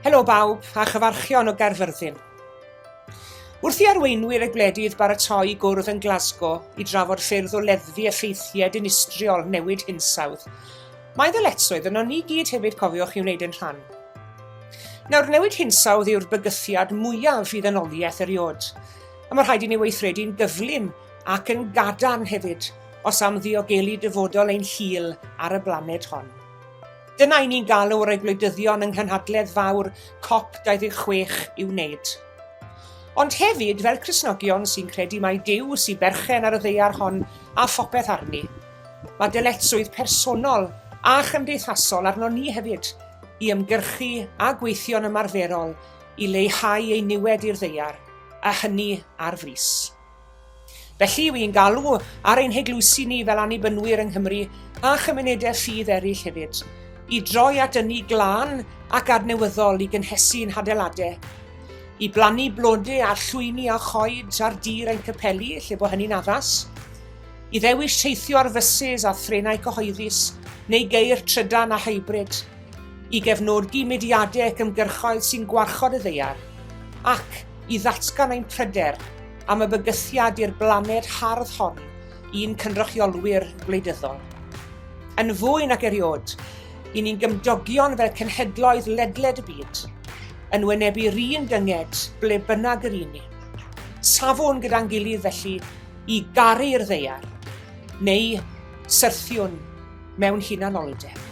Helo bawb a chyfarchion o Gaerfyrddin. Wrth i arweinwyr y gwledydd baratoi gwrdd yn Glasgow i drafod ffyrdd o leddfu effeithiau dinistriol newid hinsawdd, mae ddyletswydd yno ni gyd hefyd cofiwch i wneud yn rhan. Nawr, newid hinsawdd yw'r bygythiad mwyaf i ddynoliaeth eriod, a mae rhaid i ni weithredu'n gyflym ac yn gadarn hefyd os am ddiogelu dyfodol ein hil ar y blaned hon. Dyna i ni'n galw o'r eglwydyddion yng nghenhadledd fawr COP26 i'w wneud. Ond hefyd, fel Cristnogion sy'n credu mai Duw sy'n berchen ar y ddaear hon a phopeth arni, mae dyletswydd personol a chymdeithasol arno ni hefyd i ymgyrchu a gweithio'n ymarferol i leihau ei niwed i'r ddaear, a hynny ar frys. Felly, wy'n galw ar ein heglwysi ni fel annibynwyr yng Nghymru a chymunedau ffydd eraill hefyd, i droi at ynni glân ac adnewyddol i gynhesu'n hadeiladau, i blannu blodau a llwyni a choed ar dir ein capeli lle bo hynny'n addas, i ddewis teithio ar fysys a threnau cyhoeddus neu geir trydan a hybrid, i gefnogi mudiadau ac ymgyrchoedd sy'n gwarchod y ddaear, ac i ddatgan ein pryder am y bygythiad i'r blaned hardd hon i'n cynrychiolwyr gwleidyddol. Yn fwy nac eriod, i ni'n gymdogion fel cenhedloedd ledled y byd, yn wynebu'r un dynged ble bynnag yr un ni. Safon gyda'n gilydd felly i garu'r ddaear, neu syrthiwn mewn hunanoldeb.